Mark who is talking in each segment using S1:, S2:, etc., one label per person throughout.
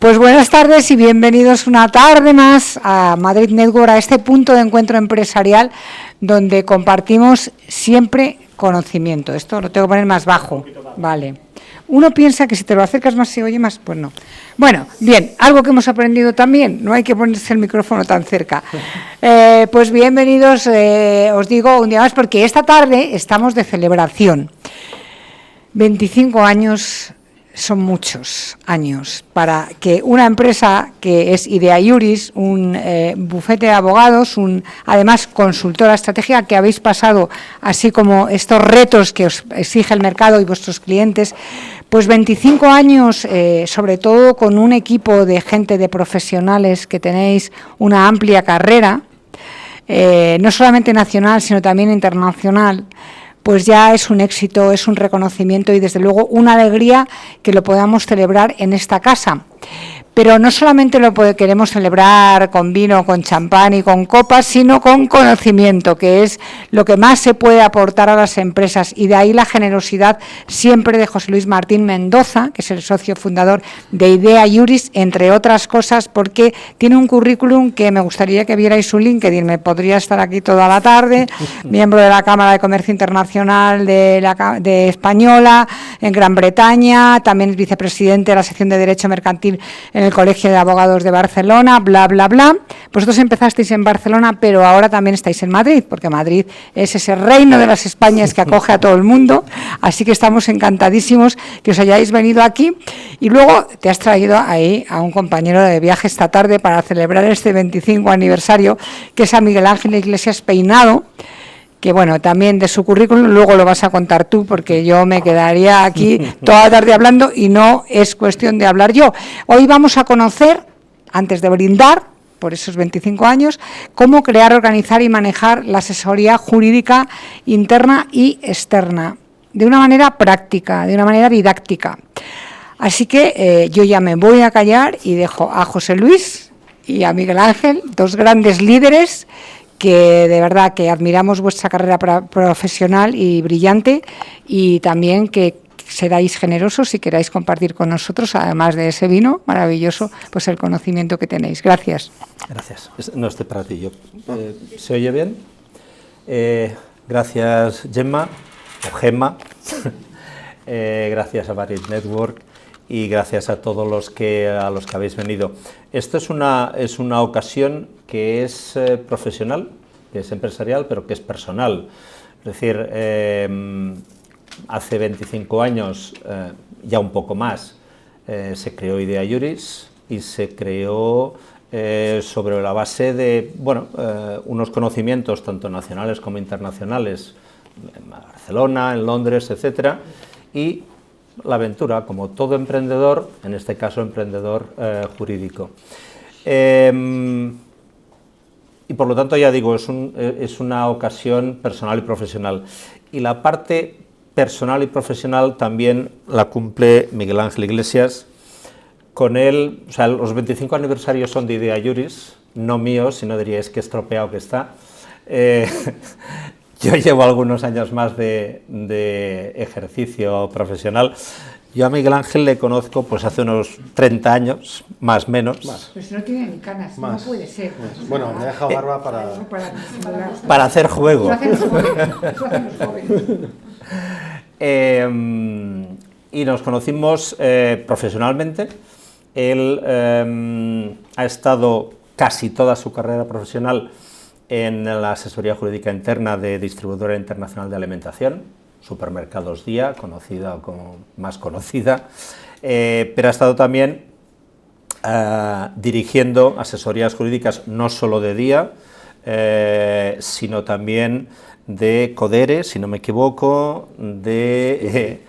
S1: Pues buenas tardes y bienvenidos una tarde más a Madrid Network, a este punto de encuentro empresarial donde compartimos siempre conocimiento. Esto lo tengo que poner más bajo, vale. Uno piensa que si te lo acercas más se oye más, pues no. Bueno, bien, algo que hemos aprendido también, no hay que ponerse el micrófono tan cerca. Pues bienvenidos, os digo un día más, porque esta tarde estamos de celebración. 25 años son muchos años para que una empresa que es Idea Iuris, un bufete de abogados, además consultora estratégica, que habéis pasado así como estos retos que os exige el mercado y vuestros clientes, pues 25 años, sobre todo con un equipo de gente, de profesionales que tenéis una amplia carrera, no solamente nacional, sino también internacional, pues ya es un éxito, es un reconocimiento y desde luego una alegría que lo podamos celebrar en esta casa. Pero no solamente lo queremos celebrar con vino, con champán y con copas, sino con conocimiento, que es lo que más se puede aportar a las empresas. Y de ahí la generosidad siempre de José Luis Martín Mendoza, que es el socio fundador de Idea Iuris, entre otras cosas, porque tiene un currículum que me gustaría que vierais su LinkedIn. Me podría estar aquí toda la tarde, miembro de la Cámara de Comercio Internacional de Española, en Gran Bretaña, también es vicepresidente de la sección de Derecho Mercantil en el Colegio de Abogados de Barcelona, bla, bla, bla. Vosotros empezasteis en Barcelona, pero ahora también estáis en Madrid, porque Madrid es ese reino de las Españas que acoge a todo el mundo, así que estamos encantadísimos que os hayáis venido aquí. Y luego te has traído ahí a un compañero de viaje esta tarde para celebrar este 25 aniversario, que es a Miguel Ángel Iglesias Peinado, que bueno, también de su currículum luego lo vas a contar tú, porque yo me quedaría aquí toda la tarde hablando y no es cuestión de hablar yo. Hoy vamos a conocer, antes de brindar por esos 25 años, cómo crear, organizar y manejar la asesoría jurídica interna y externa, de una manera práctica, de una manera didáctica. Así que yo ya me voy a callar y dejo a José Luis y a Miguel Ángel, dos grandes líderes, que de verdad que admiramos vuestra carrera profesional y brillante, y también que seráis generosos y queráis compartir con nosotros, además de ese vino maravilloso, pues el conocimiento que tenéis. Gracias.
S2: Gracias. No, estoy para ti. ¿Se oye bien? Gracias, Gemma, o Gemma. Gracias a Madrid Network y gracias a todos los que habéis venido. Esto es una ocasión que es profesional, que es empresarial, pero que es personal. Es decir, hace 25 años, ya un poco más, se creó Idea Iuris y se creó sobre la base de unos conocimientos tanto nacionales como internacionales, en Barcelona, en Londres, etcétera, y la aventura, como todo emprendedor, en este caso emprendedor jurídico. Y por lo tanto, ya digo, es una ocasión personal y profesional. Y la parte personal y profesional también la cumple Miguel Ángel Iglesias. Con él, o sea, los 25 aniversarios son de Idea Iuris, no míos, sino diríais que estropeado que está. Yo llevo algunos años más de ejercicio profesional. Yo a Miguel Ángel le conozco pues hace unos 30 años, más o menos.
S1: Más. Pero si no tiene ni canas, no puede ser.
S3: Bueno, me he dejado barba
S2: para hacer juego. Y nos conocimos profesionalmente. Él ha estado casi toda su carrera profesional en la asesoría jurídica interna de Distribuidora Internacional de Alimentación, Supermercados Día, conocida como más conocida, pero ha estado también dirigiendo asesorías jurídicas no solo de Día, sino también de Codere, si no me equivoco, de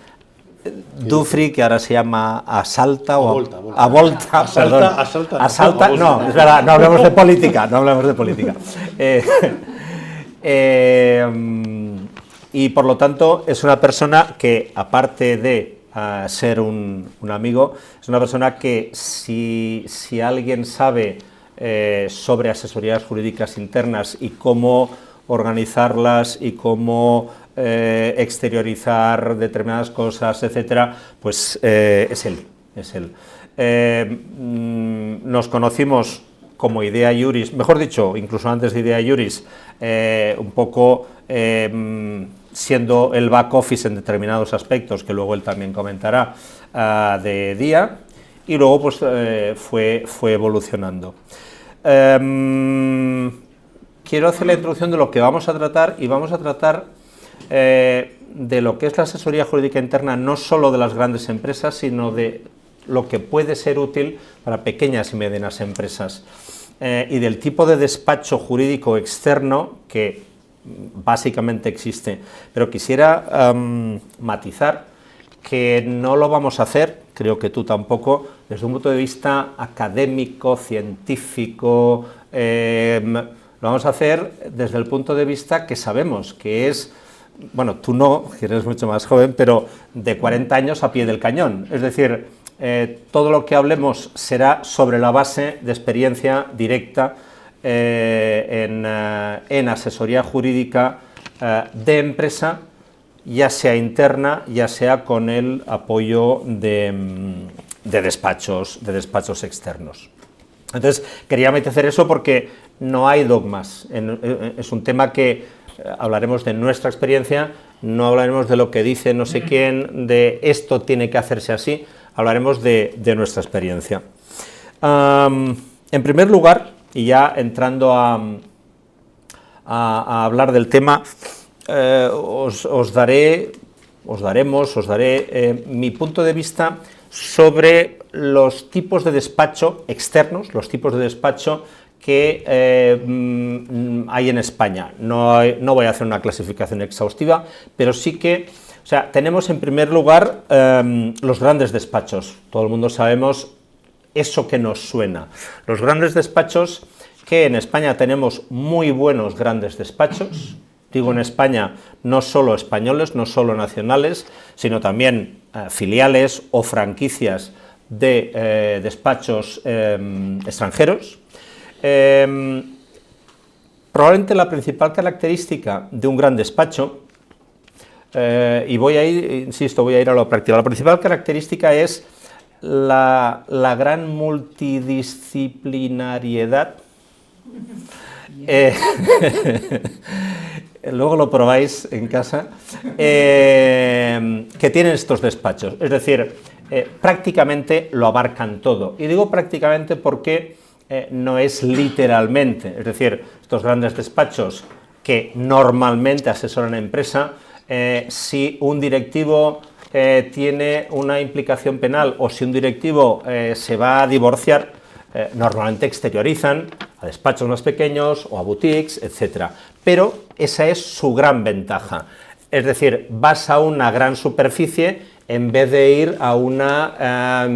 S2: Dufry, que ahora se llama Asalta o Avolta, perdón. Asalta, no, es verdad, no hablemos de política, no hablemos de política. Y por lo tanto es una persona que, aparte de ser un amigo, es una persona que si alguien sabe sobre asesorías jurídicas internas y cómo organizarlas y cómo exteriorizar determinadas cosas, etcétera, pues es él. Nos conocimos como Idea Iuris, mejor dicho, incluso antes de Idea Iuris, un poco siendo el back office en determinados aspectos, que luego él también comentará, de DIA, y luego pues fue evolucionando. Quiero hacer la introducción de lo que vamos a tratar, y vamos a tratar de lo que es la asesoría jurídica interna, no solo de las grandes empresas, sino de lo que puede ser útil para pequeñas y medianas empresas, y del tipo de despacho jurídico externo que básicamente existe. Pero quisiera matizar que no lo vamos a hacer, creo que tú tampoco, desde un punto de vista académico, científico, lo vamos a hacer desde el punto de vista que sabemos que es, bueno, tú no, que eres mucho más joven, pero de 40 años a pie del cañón, es decir, todo lo que hablemos será sobre la base de experiencia directa en asesoría jurídica de empresa, ya sea interna, ya sea con el apoyo de despachos externos. Entonces, quería meter eso porque no hay dogmas, es un tema que hablaremos de nuestra experiencia, no hablaremos de lo que dice no sé quién, de esto tiene que hacerse así, hablaremos de nuestra experiencia. En primer lugar, y ya entrando a hablar del tema, os daré mi punto de vista sobre los tipos de despacho externos, los tipos de despacho que hay en España. No voy a hacer una clasificación exhaustiva, pero sí que, o sea, tenemos en primer lugar los grandes despachos. Todo el mundo sabemos eso que nos suena. Los grandes despachos, que en España tenemos muy buenos grandes despachos, digo en España, no solo españoles, no solo nacionales, sino también filiales o franquicias de despachos extranjeros. Probablemente la principal característica de un gran despacho, y voy a ir a lo práctico, la principal característica es la gran multidisciplinariedad. Luego lo probáis en casa, que tienen estos despachos, es decir, prácticamente lo abarcan todo, y digo prácticamente porque no es literalmente, es decir, estos grandes despachos que normalmente asesoran a empresa, si un directivo tiene una implicación penal o si un directivo se va a divorciar, normalmente exteriorizan a despachos más pequeños o a boutiques, etc. Pero esa es su gran ventaja, es decir, vas a una gran superficie en vez de ir a una a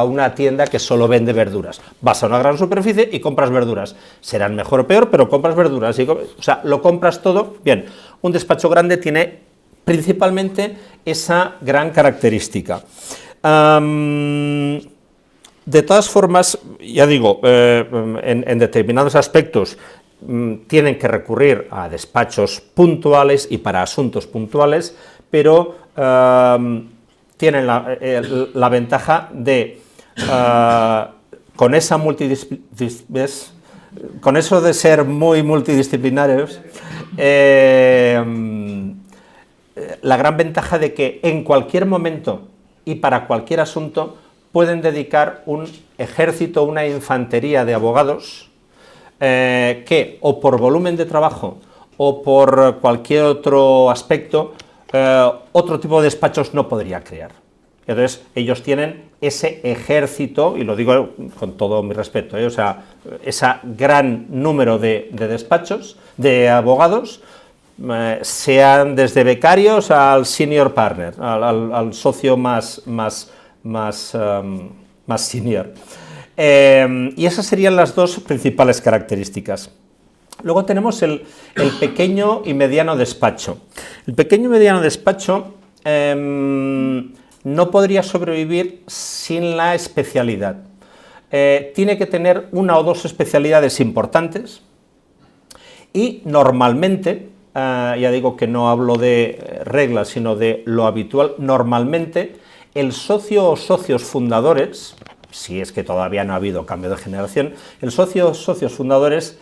S2: una tienda que solo vende verduras. Vas a una gran superficie y compras verduras. Serán mejor o peor, pero compras verduras. O sea, lo compras todo. Bien, un despacho grande tiene principalmente esa gran característica. De todas formas, ya digo, en determinados aspectos tienen que recurrir a despachos puntuales y para asuntos puntuales, pero tienen la ventaja de, con esa con eso de ser muy multidisciplinarios, la gran ventaja de que en cualquier momento y para cualquier asunto pueden dedicar un ejército, una infantería de abogados que, o por volumen de trabajo o por cualquier otro aspecto, otro tipo de despachos no podría crear. Entonces, ellos tienen ese ejército, y lo digo con todo mi respeto, o sea, ese gran número de despachos, de abogados, sean desde becarios al senior partner, al socio más senior. Y esas serían las dos principales características. Luego tenemos el pequeño y mediano despacho. El pequeño y mediano despacho no podría sobrevivir sin la especialidad. Tiene que tener una o dos especialidades importantes y normalmente, ya digo que no hablo de reglas, sino de lo habitual, normalmente el socio o socios fundadores, si es que todavía no ha habido cambio de generación, el socio o socios fundadores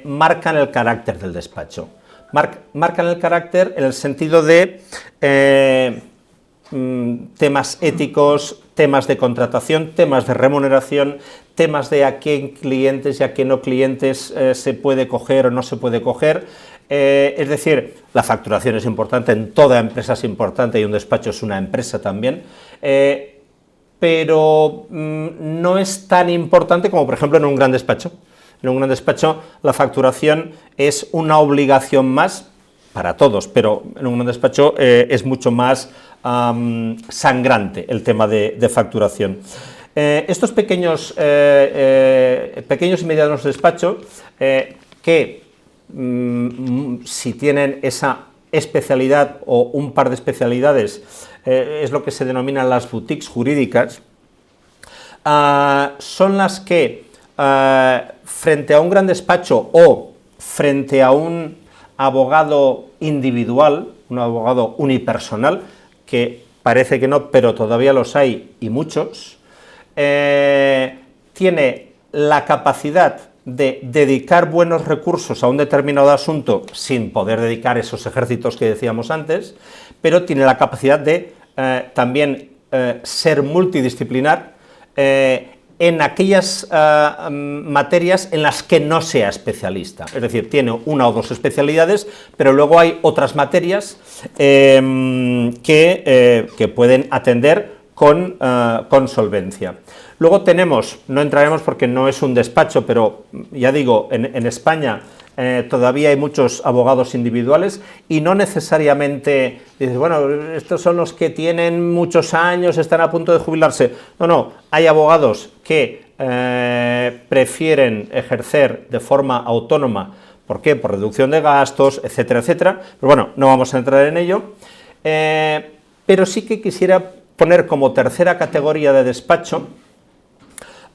S2: marcan el carácter del despacho. Marcan el carácter en el sentido de temas éticos, temas de contratación, temas de remuneración, temas de a qué clientes y a qué no clientes se puede coger o no se puede coger. Es decir, la facturación es importante, en toda empresa es importante y un despacho es una empresa también, pero no es tan importante como, por ejemplo, en un gran despacho. En un gran despacho la facturación es una obligación más para todos, pero en un gran despacho es mucho más sangrante el tema de facturación. Estos pequeños y medianos despachos que si tienen esa especialidad o un par de especialidades, es lo que se denominan las boutiques jurídicas, son las que frente a un gran despacho o frente a un abogado individual, un abogado unipersonal, que parece que no, pero todavía los hay y muchos, tiene la capacidad de dedicar buenos recursos a un determinado asunto sin poder dedicar esos ejércitos que decíamos antes, pero tiene la capacidad de también ser multidisciplinar en aquellas materias en las que no sea especialista. Es decir, tiene una o dos especialidades, pero luego hay otras materias que pueden atender con solvencia. Luego tenemos, no entraremos porque no es un despacho, pero ya digo, en España todavía hay muchos abogados individuales y no necesariamente dices, bueno, estos son los que tienen muchos años, están a punto de jubilarse. No, hay abogados que prefieren ejercer de forma autónoma. ¿Por qué? Por reducción de gastos, etcétera, etcétera. Pero bueno, no vamos a entrar en ello. Pero sí que quisiera poner como tercera categoría de despacho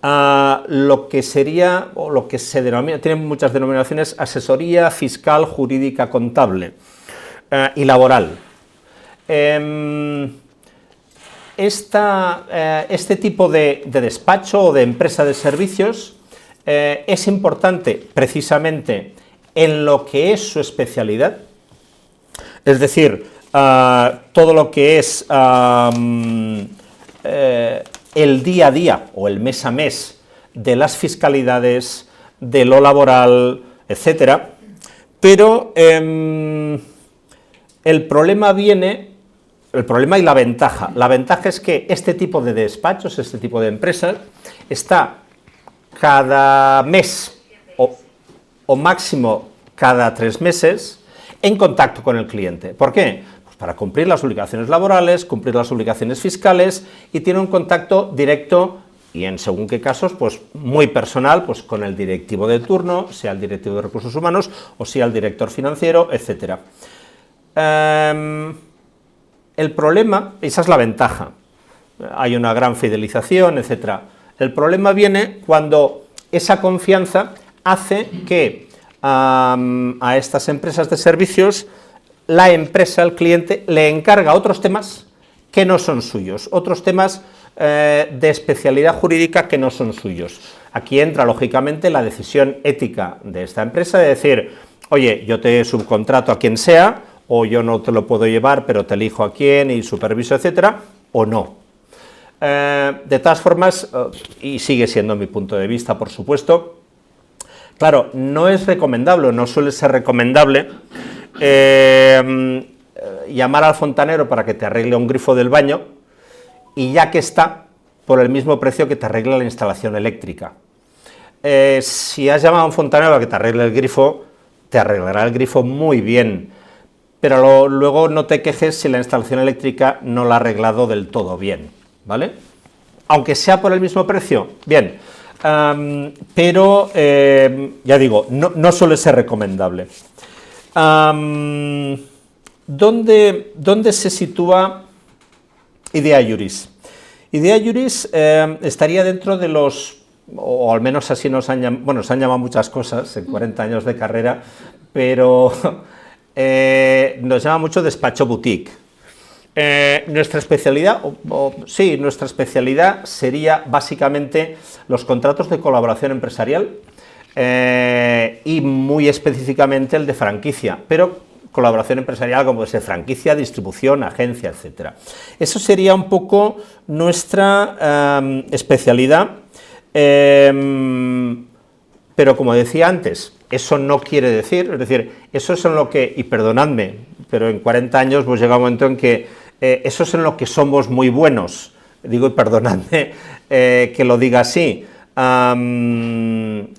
S2: lo que sería, o lo que se denomina, tienen muchas denominaciones, asesoría fiscal, jurídica, contable y laboral. Este tipo de despacho o de empresa de servicios es importante precisamente en lo que es su especialidad, es decir, todo lo que es el día a día o el mes a mes de las fiscalidades, de lo laboral, etcétera, pero el problema y la ventaja. La ventaja es que este tipo de despachos, este tipo de empresas, está cada mes o máximo cada 3 meses en contacto con el cliente. ¿Por qué? Pues para cumplir las obligaciones laborales, cumplir las obligaciones fiscales, y tiene un contacto directo y en según qué casos, pues muy personal, pues con el directivo de turno, sea el directivo de recursos humanos o sea el director financiero, etcétera. El problema, esa es la ventaja, hay una gran fidelización, etcétera. El problema viene cuando esa confianza hace que a estas empresas de servicios la empresa, el cliente, le encarga otros temas que no son suyos, otros temas de especialidad jurídica que no son suyos. Aquí entra, lógicamente, la decisión ética de esta empresa de decir, oye, yo te subcontrato a quien sea, o yo no te lo puedo llevar, pero te elijo a quién y superviso, etcétera, o no. De todas formas, y sigue siendo mi punto de vista, por supuesto, claro, no es recomendable, no suele ser recomendable llamar al fontanero para que te arregle un grifo del baño y ya que está, por el mismo precio que te arregle la instalación eléctrica. Si has llamado a un fontanero para que te arregle el grifo, te arreglará el grifo muy bien, pero luego no te quejes si la instalación eléctrica no la ha arreglado del todo bien, ¿vale? Aunque sea por el mismo precio, bien, pero ya digo, no suele ser recomendable. ¿Dónde se sitúa Idea Juris? Idea Juris estaría dentro de los, o al menos así nos han llamado muchas cosas en 40 años de carrera, pero nos llama mucho despacho boutique. Nuestra especialidad, sí, nuestra especialidad sería básicamente los contratos de colaboración empresarial y muy específicamente el de franquicia, pero colaboración empresarial como puede ser franquicia, distribución, agencia, etcétera. Eso sería un poco nuestra especialidad, pero como decía antes, eso no quiere decir, es decir, eso es en lo que, y perdonadme, pero en 40 años pues llega un momento en que eso es en lo que somos muy buenos, digo y perdonadme que lo diga así. Hay,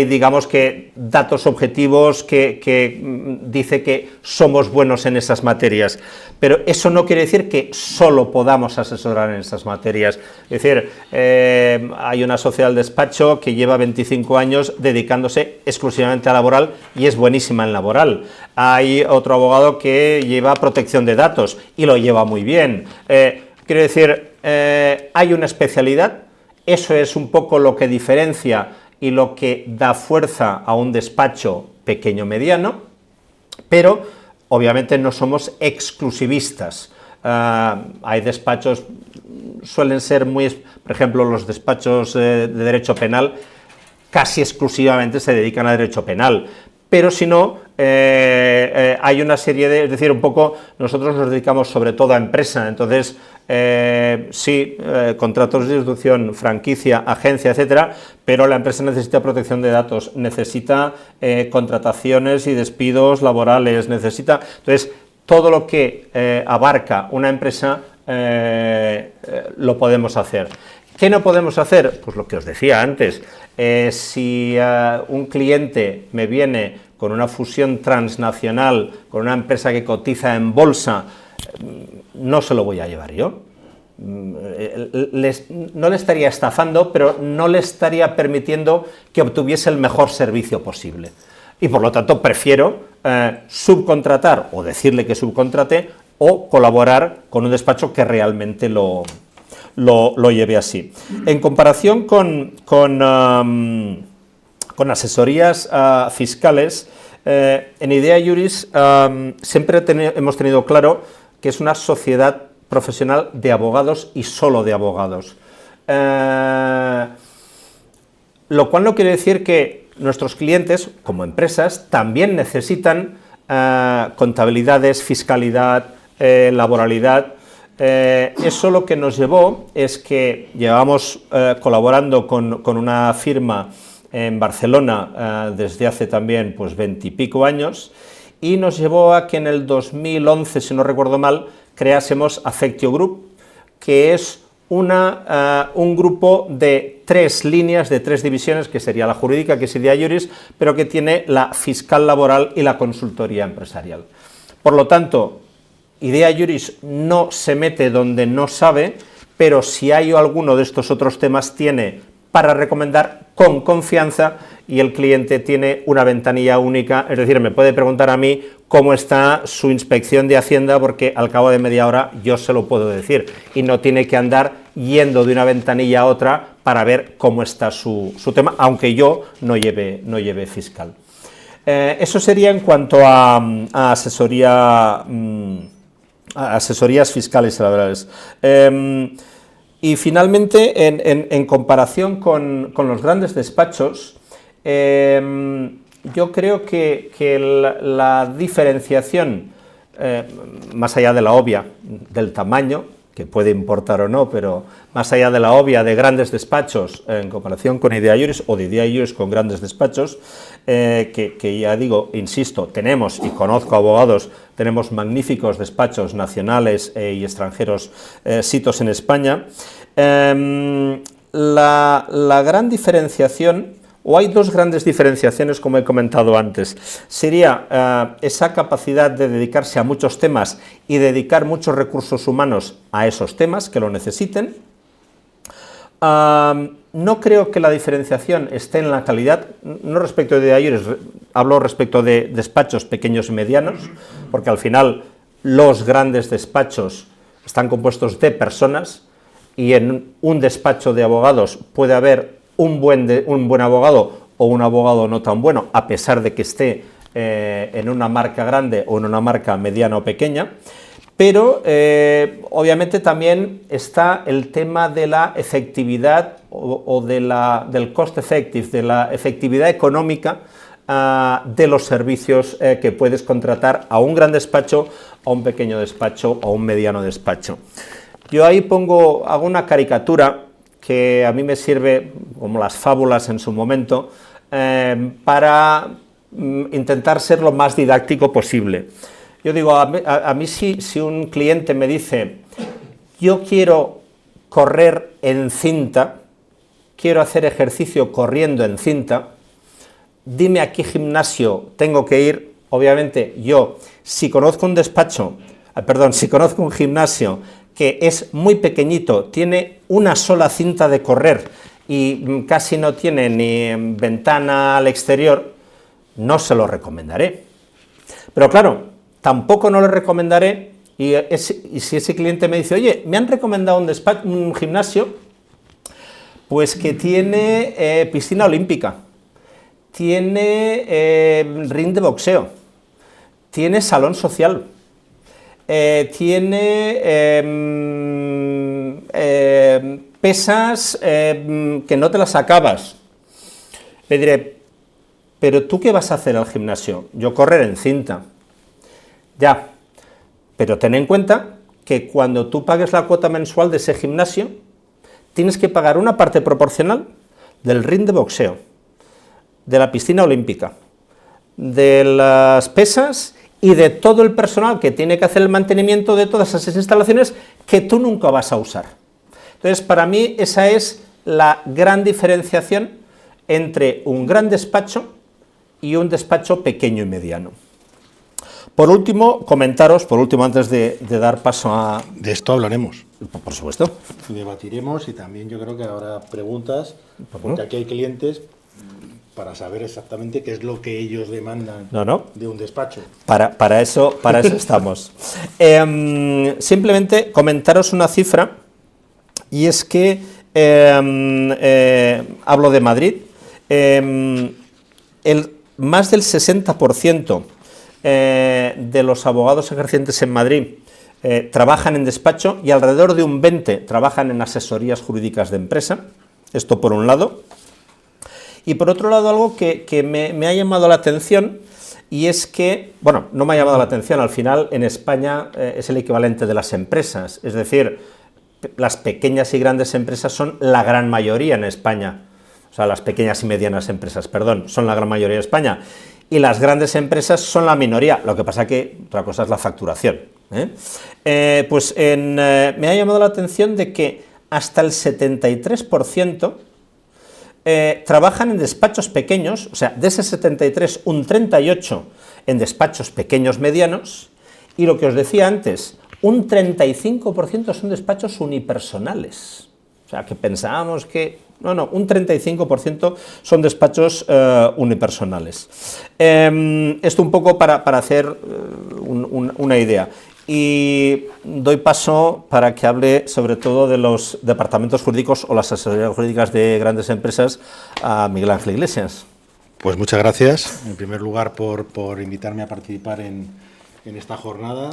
S2: digamos, que datos objetivos que dice que somos buenos en esas materias, pero eso no quiere decir que solo podamos asesorar en esas materias. Es decir, hay una sociedad del despacho que lleva 25 años dedicándose exclusivamente a laboral y es buenísima en laboral. Hay otro abogado que lleva protección de datos y lo lleva muy bien. Quiero decir, hay una especialidad. Eso es un poco lo que diferencia y lo que da fuerza a un despacho pequeño-mediano, pero obviamente no somos exclusivistas. Hay despachos, suelen ser muy, por ejemplo, los despachos de derecho penal casi exclusivamente se dedican a derecho penal, pero si no, hay una serie de, es decir, un poco, nosotros nos dedicamos sobre todo a empresa, entonces, sí, contratos de distribución, franquicia, agencia, etcétera, pero la empresa necesita protección de datos, necesita contrataciones y despidos laborales, necesita, entonces, todo lo que abarca una empresa lo podemos hacer. ¿Qué no podemos hacer? Pues lo que os decía antes, si un cliente me viene con una fusión transnacional, con una empresa que cotiza en bolsa, no se lo voy a llevar yo. No le estaría estafando, pero no le estaría permitiendo que obtuviese el mejor servicio posible. Y por lo tanto prefiero subcontratar o decirle que subcontrate o colaborar con un despacho que realmente lo lleve así. En comparación con asesorías fiscales, en Idea Juris siempre hemos tenido claro que es una sociedad profesional de abogados y solo de abogados. Lo cual no quiere decir que nuestros clientes, como empresas, también necesitan contabilidades, fiscalidad, laboralidad. Eso lo que nos llevó es que llevamos colaborando con una firma en Barcelona desde hace también pues 20 y pico años, y nos llevó a que en el 2011, si no recuerdo mal, creásemos Affectio Group, que es un grupo de 3 líneas, de 3 divisiones, que sería la jurídica, que es Idea Juris, pero que tiene la fiscal laboral y la consultoría empresarial. Por lo tanto, Idea Juris no se mete donde no sabe, pero si hay alguno de estos otros temas tiene para recomendar con confianza, y el cliente tiene una ventanilla única, es decir, me puede preguntar a mí cómo está su inspección de Hacienda, porque al cabo de media hora yo se lo puedo decir, y no tiene que andar yendo de una ventanilla a otra para ver cómo está su tema, aunque yo no lleve fiscal. Eso sería en cuanto a asesorías fiscales y laborales. Y finalmente, en comparación con los grandes despachos, yo creo que la diferenciación, más allá de la obvia del tamaño, que puede importar o no, pero más allá de la obvia de grandes despachos en comparación con Idea Juris, o de Idea Juris con grandes despachos, que ya digo, insisto, tenemos, y conozco abogados, tenemos magníficos despachos nacionales y extranjeros sitos en España. La gran diferenciación, o hay 2 grandes diferenciaciones, como he comentado antes, sería esa capacidad de dedicarse a muchos temas y dedicar muchos recursos humanos a esos temas que lo necesiten. No creo que la diferenciación esté en la calidad, no respecto de ayer, hablo respecto de despachos pequeños y medianos, porque al final los grandes despachos están compuestos de personas, y en un despacho de abogados puede haber un buen abogado o un abogado no tan bueno, a pesar de que esté en una marca grande o en una marca mediana o pequeña, Pero, obviamente, también está el tema de la efectividad o del cost effective, de la efectividad económica de los servicios que puedes contratar a un gran despacho, a un pequeño despacho o a un mediano despacho. Yo ahí hago una caricatura que a mí me sirve, como las fábulas en su momento, para intentar ser lo más didáctico posible. Yo digo, a mí si un cliente me dice, yo quiero correr en cinta, quiero hacer ejercicio corriendo en cinta, dime a qué gimnasio tengo que ir. Obviamente yo, si conozco un si conozco un gimnasio que es muy pequeñito, tiene una sola cinta de correr y casi no tiene ni ventana al exterior, no se lo recomendaré. Pero claro, tampoco no le recomendaré, y si ese cliente me dice, oye, me han recomendado un gimnasio, pues que tiene piscina olímpica, tiene ring de boxeo, tiene salón social, tiene pesas que no te las acabas. Le diré, ¿pero tú qué vas a hacer al gimnasio? Yo correr en cinta. Ya, pero ten en cuenta que cuando tú pagues la cuota mensual de ese gimnasio, tienes que pagar una parte proporcional del ring de boxeo, de la piscina olímpica, de las pesas y de todo el personal que tiene que hacer el mantenimiento de todas esas instalaciones que tú nunca vas a usar. Entonces, para mí, esa es la gran diferenciación entre un gran despacho y un despacho pequeño y mediano. Por último, antes de dar paso a...
S3: De esto hablaremos.
S2: Por supuesto.
S3: Debatiremos y también yo creo que habrá preguntas, porque aquí hay clientes para saber exactamente qué es lo que ellos demandan de un despacho.
S2: Para eso estamos. Simplemente comentaros una cifra, y es que hablo de Madrid, más del 60% de los abogados ejercientes en Madrid trabajan en despacho y alrededor de un 20% trabajan en asesorías jurídicas de empresa. Esto por un lado. Y por otro lado, algo que me ha llamado la atención, y es que, bueno, no me ha llamado la atención, al final en España es el equivalente de las empresas, es decir, las pequeñas y grandes empresas son la gran mayoría en España, o sea, las pequeñas y medianas empresas, perdón, son la gran mayoría en España, y las grandes empresas son la minoría, lo que pasa que otra cosa es la facturación. Me ha llamado la atención de que hasta el 73% trabajan en despachos pequeños, o sea, de ese 73, un 38 en despachos pequeños medianos, y lo que os decía antes, un 35% son despachos unipersonales, o sea, que pensábamos que... No, un 35% son despachos unipersonales. Esto un poco para hacer una idea. Y doy paso para que hable sobre todo de los departamentos jurídicos o las asesorías jurídicas de grandes empresas a Miguel Ángel Iglesias.
S3: Pues muchas gracias, en primer lugar, por invitarme a participar en esta jornada.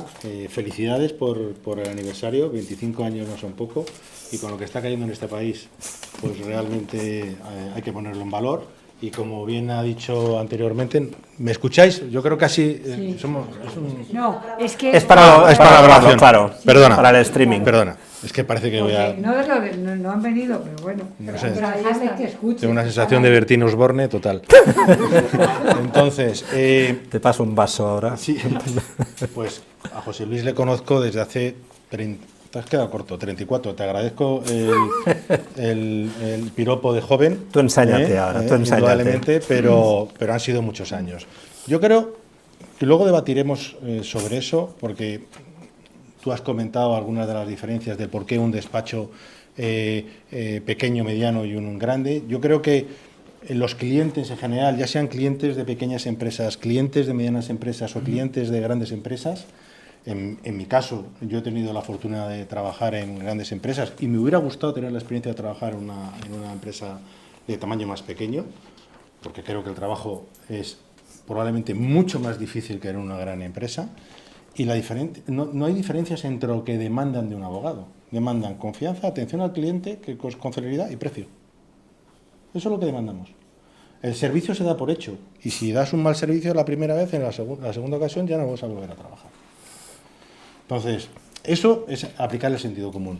S3: Felicidades por el aniversario, 25 años no son poco, y con lo que está cayendo en este país, pues realmente hay que ponerlo en valor. Y como bien ha dicho anteriormente, ¿me escucháis? Yo creo que así
S1: sí.
S3: No,
S1: es que...
S2: Es para la grabación,
S3: claro. Perdona.
S2: Para el streaming.
S3: Perdona, es que parece que voy a...
S1: No han venido, pero bueno.
S3: No sé.
S1: Tengo
S3: Tengo una sensación de Bertín Osborne total. Entonces...
S2: Te paso un vaso ahora.
S3: Sí, pues a José Luis le conozco desde hace 30... Te has quedado corto, 34. Te agradezco el piropo de joven.
S2: Tú ensáñate ahora, tú ensáñate.
S3: Indudablemente, pero han sido muchos años. Yo creo que luego debatiremos sobre eso, porque tú has comentado algunas de las diferencias de por qué un despacho pequeño, mediano y un grande. Yo creo que los clientes en general, ya sean clientes de pequeñas empresas, clientes de medianas empresas o clientes de grandes empresas, en mi caso, yo he tenido la fortuna de trabajar en grandes empresas y me hubiera gustado tener la experiencia de trabajar en una empresa de tamaño más pequeño, porque creo que el trabajo es probablemente mucho más difícil que en una gran empresa. Y no hay diferencias entre lo que demandan de un abogado. Demandan confianza, atención al cliente, con celeridad y precio. Eso es lo que demandamos. El servicio se da por hecho. Y si das un mal servicio la primera vez, en la segunda ocasión ya no vas a volver a trabajar. Entonces, eso es aplicar el sentido común.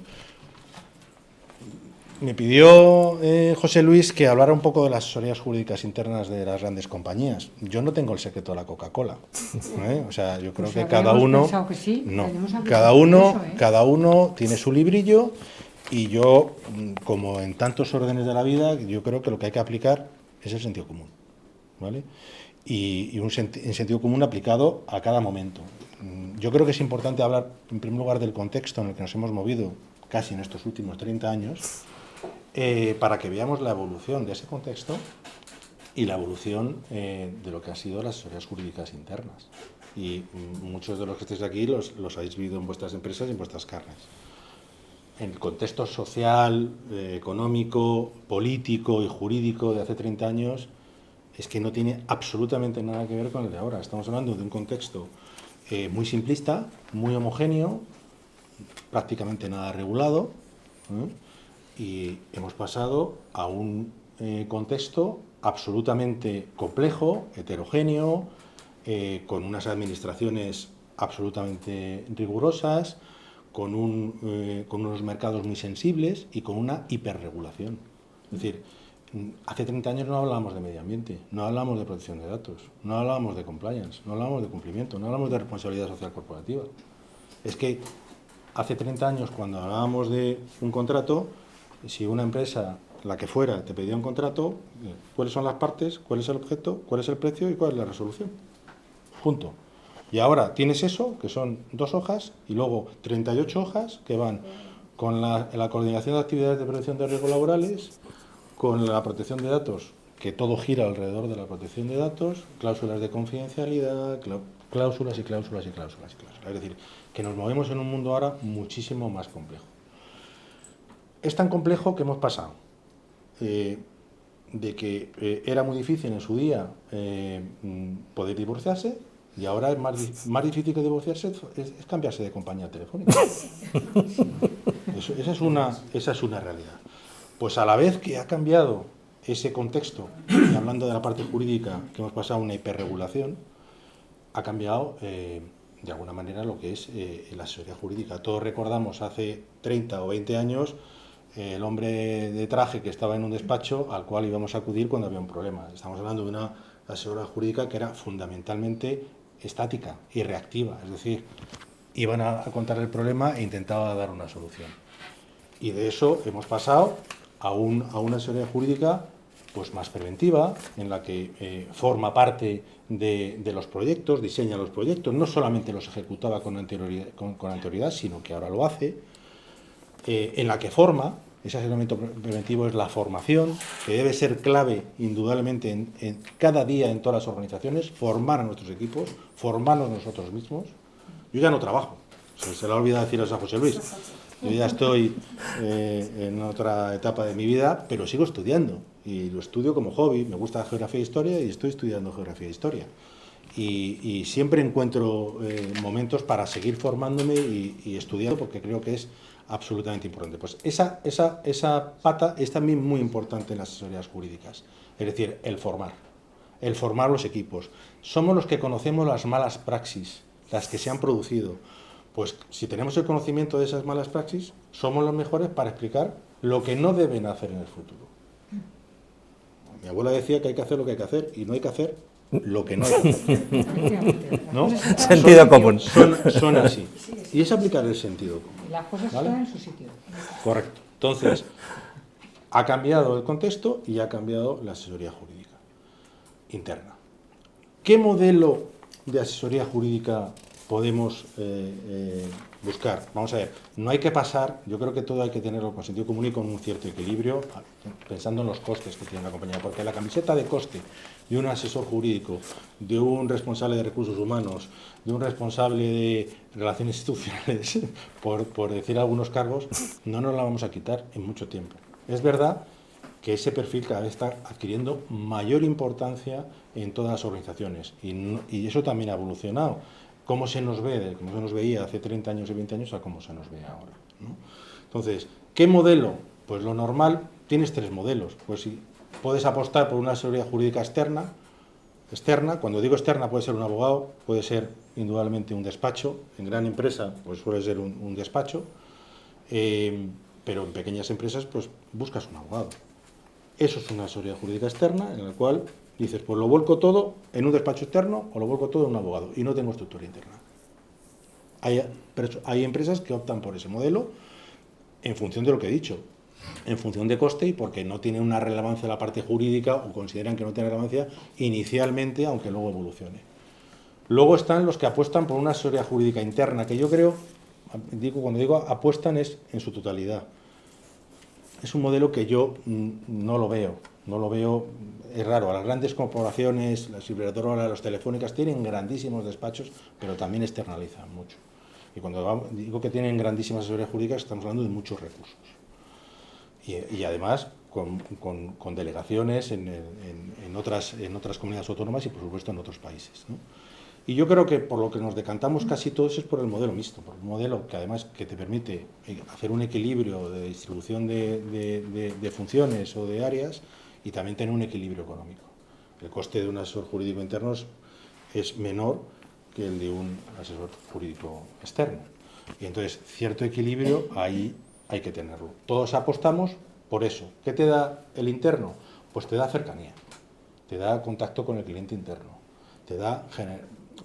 S3: Me pidió José Luis que hablara un poco de las asesorías jurídicas internas de las grandes compañías. Yo no tengo el secreto de la Coca-Cola. O sea, yo creo que cada uno...
S1: Sí,
S3: no, cada uno tiene su librillo y yo, como en tantos órdenes de la vida, yo creo que lo que hay que aplicar es el sentido común, ¿vale? Y un sentido común aplicado a cada momento. Yo creo que es importante hablar, en primer lugar, del contexto en el que nos hemos movido casi en estos últimos 30 años, para que veamos la evolución de ese contexto y la evolución de lo que han sido las asesorías jurídicas internas. Y muchos de los que estáis aquí los habéis vivido en vuestras empresas y en vuestras carnes. En el contexto social, económico, político y jurídico de hace 30 años es que no tiene absolutamente nada que ver con el de ahora. Estamos hablando de un contexto muy simplista, muy homogéneo, prácticamente nada regulado, y hemos pasado a un contexto absolutamente complejo, heterogéneo, con unas administraciones absolutamente rigurosas, con unos mercados muy sensibles y con una hiperregulación. Es decir, hace 30 años no hablábamos de medio ambiente, no hablábamos de protección de datos, no hablábamos de compliance, no hablábamos de cumplimiento, no hablábamos de responsabilidad social corporativa. Es que hace 30 años, cuando hablábamos de un contrato, si una empresa, la que fuera, te pedía un contrato, ¿cuáles son las partes? ¿Cuál es el objeto? ¿Cuál es el precio? ¿Y cuál es la resolución? Punto. Y ahora tienes eso, que son 2 hojas, y luego 38 hojas que van con la coordinación de actividades de prevención de riesgos laborales, con la protección de datos, que todo gira alrededor de la protección de datos, cláusulas de confidencialidad, cláusulas y cláusulas y cláusulas y cláusulas. Es decir, que nos movemos en un mundo ahora muchísimo más complejo. Es tan complejo que hemos pasado de que era muy difícil en su día poder divorciarse, y ahora es más difícil que divorciarse es cambiarse de compañía telefónica. Esa es una realidad. Pues a la vez que ha cambiado ese contexto, y hablando de la parte jurídica, que hemos pasado a una hiperregulación, ha cambiado de alguna manera lo que es la asesoría jurídica. Todos recordamos hace 30 o 20 años el hombre de traje que estaba en un despacho al cual íbamos a acudir cuando había un problema. Estamos hablando de una asesoría jurídica que era fundamentalmente estática y reactiva, es decir, iban a contar el problema e intentaba dar una solución. Y de eso hemos pasado a una asesoría jurídica pues más preventiva, en la que forma parte de los proyectos, diseña los proyectos, no solamente los ejecutaba con anterioridad, sino que ahora lo hace, en la que forma. Ese asesoramiento preventivo es la formación, que debe ser clave indudablemente en cada día en todas las organizaciones, formar a nuestros equipos, formarnos nosotros mismos. Yo ya no trabajo, se le ha olvidado decir eso a José Luis. Yo ya estoy en otra etapa de mi vida, pero sigo estudiando, y lo estudio como hobby. Me gusta la geografía e historia y estoy estudiando geografía e historia. Y siempre encuentro momentos para seguir formándome y estudiando, porque creo que es absolutamente importante. Pues esa pata es también muy importante en las asesorías jurídicas, es decir, el formar los equipos. Somos los que conocemos las malas praxis, las que se han producido. Pues si tenemos el conocimiento de esas malas praxis, somos los mejores para explicar lo que no deben hacer en el futuro. Mi abuela decía que hay que hacer lo que hay que hacer y no hay que hacer lo que no hay que hacer. ¿No?
S2: Sentido común.
S3: Son así. Y es aplicar el sentido común.
S1: Las cosas
S3: ¿Vale?
S1: están en su sitio.
S3: Correcto. Entonces, ha cambiado el contexto y ha cambiado la asesoría jurídica interna. ¿Qué modelo de asesoría jurídica podemos buscar? Vamos a ver, no hay que pasar, yo creo que todo hay que tenerlo con sentido común y con un cierto equilibrio, pensando en los costes que tiene la compañía, porque la camiseta de coste de un asesor jurídico, de un responsable de recursos humanos, de un responsable de relaciones institucionales, por decir algunos cargos, no nos la vamos a quitar en mucho tiempo. Es verdad que ese perfil cada vez está adquiriendo mayor importancia en todas las organizaciones, y eso también ha evolucionado. cómo se nos ve, de cómo se nos veía hace 30 años y 20 años a cómo se nos ve ahora, ¿no? Entonces, ¿qué modelo? Pues lo normal, tienes 3 modelos. Pues si puedes apostar por una asesoría jurídica externa, cuando digo externa puede ser un abogado, puede ser indudablemente un despacho, en gran empresa pues suele ser un despacho, pero en pequeñas empresas pues buscas un abogado. Eso es una asesoría jurídica externa en la cual dices, pues lo vuelco todo en un despacho externo o lo vuelco todo en un abogado y no tengo estructura interna. Hay empresas que optan por ese modelo en función de lo que he dicho, en función de coste y porque no tienen una relevancia la parte jurídica o consideran que no tiene relevancia inicialmente, aunque luego evolucione. Luego están los que apuestan por una asesoría jurídica interna, que yo creo, cuando digo apuestan es en su totalidad. Es un modelo que yo no lo veo, es raro. Las grandes corporaciones, las liberadoras, las telefónicas, tienen grandísimos despachos, pero también externalizan mucho. Y cuando digo que tienen grandísimas asesorías jurídicas, estamos hablando de muchos recursos. Y además con delegaciones en otras comunidades autónomas y, por supuesto, en otros países, ¿no? Y yo creo que por lo que nos decantamos casi todos es por el modelo mixto, por un modelo que además que te permite hacer un equilibrio de distribución de funciones o de áreas y también tener un equilibrio económico. El coste de un asesor jurídico interno es menor que el de un asesor jurídico externo. Y entonces, cierto equilibrio ahí hay que tenerlo. Todos apostamos por eso. ¿Qué te da el interno? Pues te da cercanía, te da contacto con el cliente interno, te da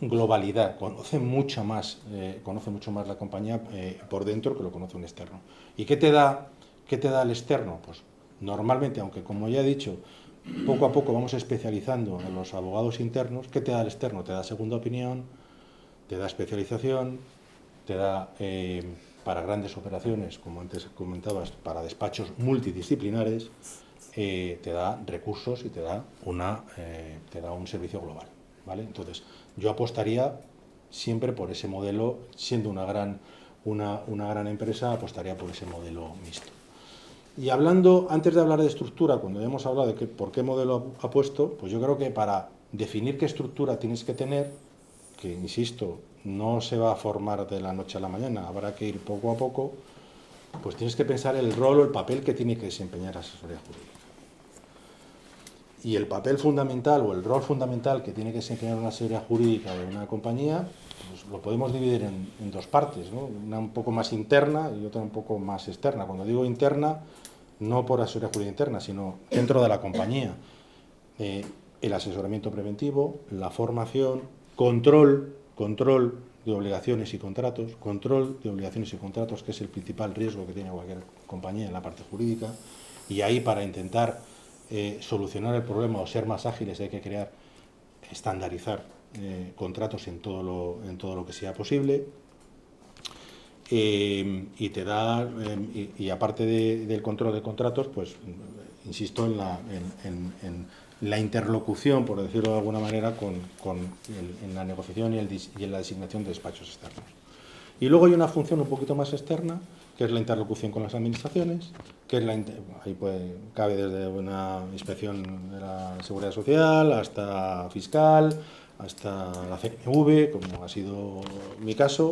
S3: globalidad, conoce mucho más la compañía por dentro que lo conoce un externo. ¿Y qué te da el externo? Pues normalmente, aunque como ya he dicho, poco a poco vamos especializando en los abogados internos, ¿qué te da el externo? Te da segunda opinión, te da especialización, te da para grandes operaciones, como antes comentabas, para despachos multidisciplinares, te da recursos y te da un servicio global, ¿vale? Entonces, yo apostaría siempre por ese modelo, siendo una gran empresa, apostaría por ese modelo mixto. Y antes de hablar de estructura, cuando hemos hablado de por qué modelo apuesto, pues yo creo que para definir qué estructura tienes que tener, que insisto, no se va a formar de la noche a la mañana, habrá que ir poco a poco, pues tienes que pensar el rol o el papel que tiene que desempeñar la asesoría jurídica. Y el papel fundamental o el rol fundamental que tiene que desempeñar una asesoría jurídica de una compañía, pues lo podemos dividir en 2 partes, ¿no? Una un poco más interna y otra un poco más externa. Cuando digo interna, no por asesoría jurídica interna, sino dentro de la compañía. El asesoramiento preventivo, la formación, control de obligaciones y contratos, que es el principal riesgo que tiene cualquier compañía en la parte jurídica, y ahí para intentar solucionar el problema o ser más ágiles hay que estandarizar contratos en todo lo que sea posible, y te da, y aparte del control de contratos, pues insisto en la interlocución, por decirlo de alguna manera, en la negociación y en la designación de despachos externos. Y luego hay una función un poquito más externa, que es la interlocución con las administraciones, que es ahí cabe desde una inspección de la Seguridad Social hasta fiscal, hasta la CNV, como ha sido mi caso,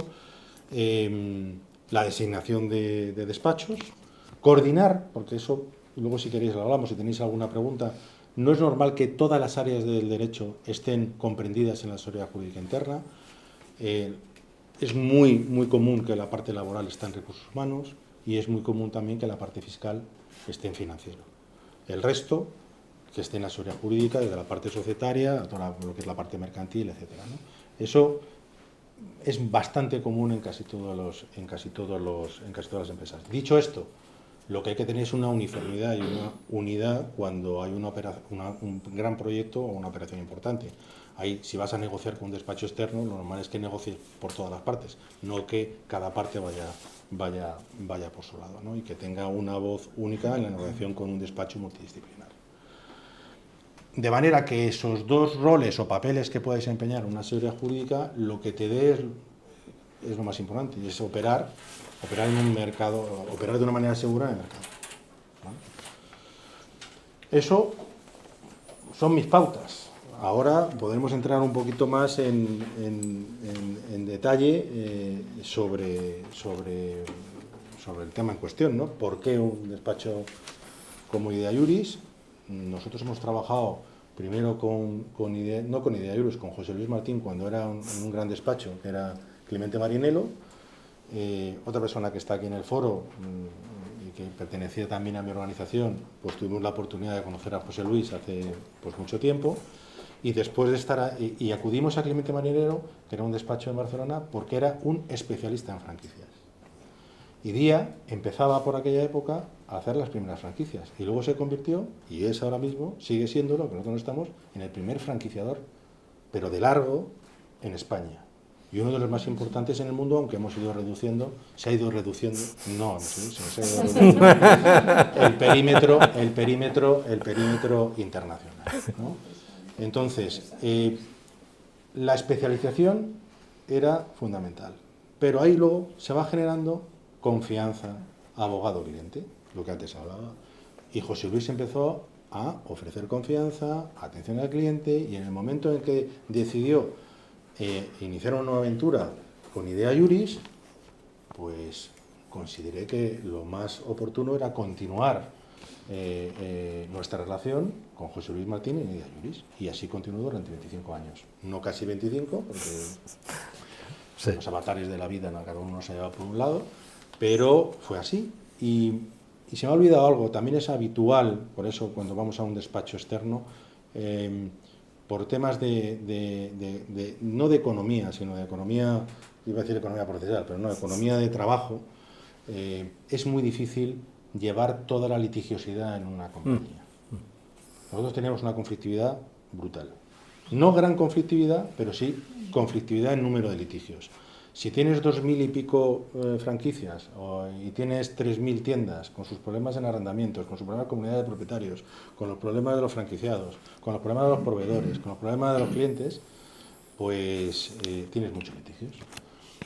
S3: la designación de despachos, coordinar, porque eso, luego si queréis lo hablamos, si tenéis alguna pregunta. No es normal que todas las áreas del derecho estén comprendidas en la asesoría jurídica interna. Es muy común que la parte laboral esté en recursos humanos y es muy común también que la parte fiscal esté en financiero. El resto, que esté en la asesoría jurídica, desde la parte societaria a toda lo que es la parte mercantil, etcétera, ¿no? Eso es bastante común en casi todas las empresas. Dicho esto, lo que hay que tener es una uniformidad y una unidad cuando hay un gran proyecto o una operación importante. Ahí, si vas a negociar con un despacho externo, lo normal es que negocies por todas las partes, no que cada parte vaya por su lado, ¿no? Y que tenga una voz única en la negociación con un despacho multidisciplinar. De manera que esos 2 roles o papeles que puede desempeñar una asesoría jurídica, lo que te dé es lo más importante, y es operar en un mercado, operar de una manera segura en el mercado, ¿vale? Eso son mis pautas. ahora podremos entrar un poquito más en detalle sobre el tema en cuestión, ¿no? ¿Por qué un despacho como Idea Iuris? Nosotros hemos trabajado primero no con Idea Iuris, con José Luis Martín, cuando era un gran despacho, que era Clemente Marinelo. Otra persona que está aquí en el foro y que pertenecía también a mi organización, pues tuvimos la oportunidad de conocer a José Luis hace pues mucho tiempo, y después de estar y acudimos a Clemente Marinelo, que era un despacho en Barcelona, porque era un especialista en franquicias. Y Día empezaba por aquella época a hacer las primeras franquicias y luego se convirtió, y es ahora mismo, sigue siendo lo que nosotros no estamos, en el primer franquiciador, pero de largo, en España. Y uno de los más importantes en el mundo, aunque hemos ido reduciendo, se ha ido reduciendo, no, se nos ha ido reduciendo el perímetro internacional, ¿no? Entonces, la especialización era fundamental, pero ahí luego se va generando confianza abogado-cliente, lo que antes hablaba, y José Luis empezó a ofrecer confianza, atención al cliente, y en el momento en que decidió iniciar una nueva aventura con Idea Iuris, pues consideré que lo más oportuno era continuar nuestra relación con José Luis Martín en Idea Iuris, y así continuó durante 25 años. No casi 25, porque sí, los avatares de la vida, ¿no? Cada uno se ha llevado por un lado, pero fue así. Y se me ha olvidado algo, también es habitual, por eso cuando vamos a un despacho externo, por temas no de economía, sino de economía, iba a decir economía procesal, pero no, economía de trabajo, es muy difícil llevar toda la litigiosidad en una compañía. Nosotros teníamos una conflictividad brutal. No gran conflictividad, pero sí conflictividad en número de litigios. Si tienes 2.000 y pico franquicias y tienes 3.000 tiendas con sus problemas en arrendamientos, con sus problemas de comunidad de propietarios, con los problemas de los franquiciados, con los problemas de los proveedores, con los problemas de los clientes, pues tienes muchos litigios.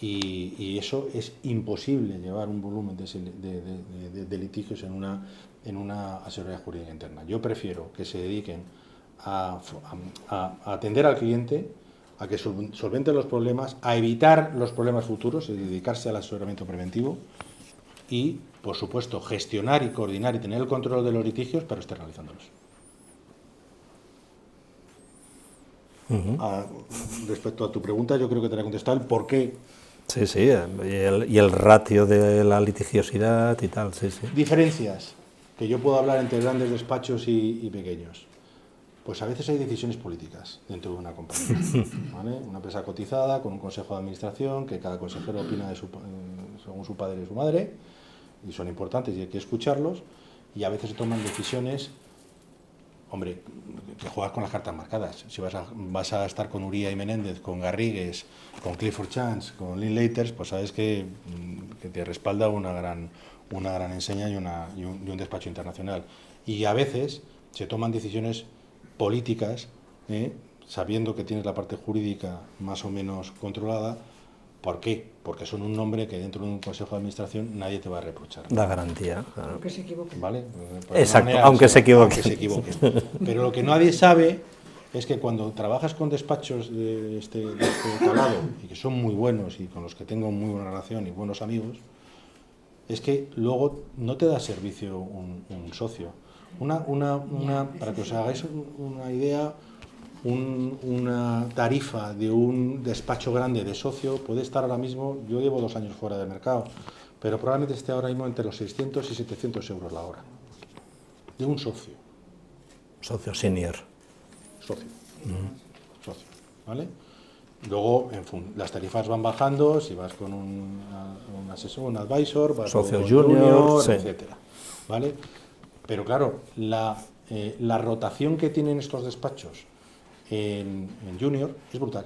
S3: Y eso es imposible llevar un volumen de litigios en una asesoría jurídica interna. Yo prefiero que se dediquen a atender al cliente, a que solventen los problemas, a evitar los problemas futuros y dedicarse al asesoramiento preventivo y, por supuesto, gestionar y coordinar y tener el control de los litigios, pero externalizándolos. Respecto a tu pregunta, yo creo que te la he contestado el por qué.
S2: Sí, sí, y el ratio de la litigiosidad y tal, sí, sí.
S3: Diferencias que yo puedo hablar entre grandes despachos y pequeños. Pues a veces hay decisiones políticas dentro de una compañía, ¿vale? Una empresa cotizada con un consejo de administración, que cada consejero opina según su padre y su madre, y son importantes y hay que escucharlos, y a veces se toman decisiones, hombre, que juegas con las cartas marcadas. Si vas a estar con Uría y Menéndez, con Garrigues, con Clifford Chance, con Linklater, pues sabes que te respalda una gran enseña y un despacho internacional. Y a veces se toman decisiones políticas, sabiendo que tienes la parte jurídica más o menos controlada. ¿Por qué? Porque son un nombre que dentro de un consejo de administración nadie te va a reprochar.
S2: Da garantía, claro.
S1: Aunque se equivoquen.
S3: ¿Vale?
S2: Exacto, aunque se equivoquen.
S3: Aunque se equivoquen. Pero lo que nadie sabe es que cuando trabajas con despachos de este calado, y que son muy buenos y con los que tengo muy buena relación y buenos amigos, es que luego no te da servicio un socio. Para que os hagáis una idea, una tarifa de un despacho grande de socio puede estar ahora mismo, yo llevo 2 años fuera del mercado, pero probablemente esté ahora mismo entre los 600 y 700 euros la hora. De un socio.
S2: Socio senior.
S3: Socio. Socio, ¿vale? Luego, las tarifas van bajando, si vas con un asesor, un advisor, vas
S2: socio
S3: con
S2: junior, sí,
S3: etcétera, ¿vale? Pero claro, la rotación que tienen estos despachos en junior es brutal.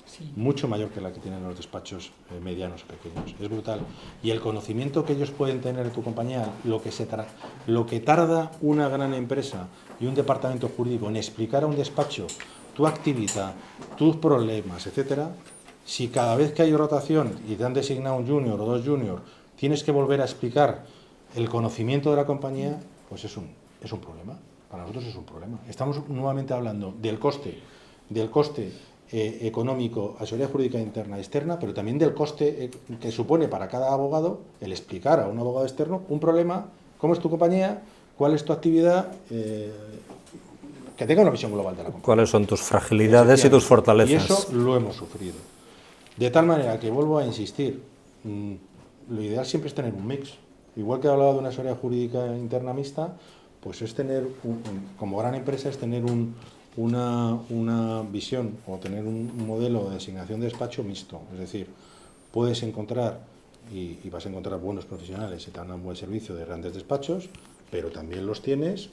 S3: Sí. Mucho mayor que la que tienen los despachos medianos o pequeños. Es brutal. Y el conocimiento que ellos pueden tener de tu compañía, lo que tarda una gran empresa y un departamento jurídico en explicar a un despacho tu actividad, tus problemas, etcétera, si cada vez que hay rotación y te han designado un junior o 2 juniors, tienes que volver a explicar el conocimiento de la compañía, pues es un problema. para nosotros es un problema. Estamos nuevamente hablando del coste económico, asesoría jurídica interna y externa, pero también del coste que supone para cada abogado el explicar a un abogado externo un problema, cómo es tu compañía, cuál es tu actividad, que tenga una visión global de la compañía.
S2: ¿Cuáles son tus fragilidades y tus fortalezas?
S3: Y eso lo hemos sufrido. De tal manera que vuelvo a insistir, lo ideal siempre es tener un mix. Igual que he hablado de una asesoría jurídica interna mixta, pues es tener, como gran empresa, es tener una visión o tener un modelo de asignación de despacho mixto. Es decir, puedes encontrar y vas a encontrar buenos profesionales y te dan un buen servicio de grandes despachos, pero también los tienes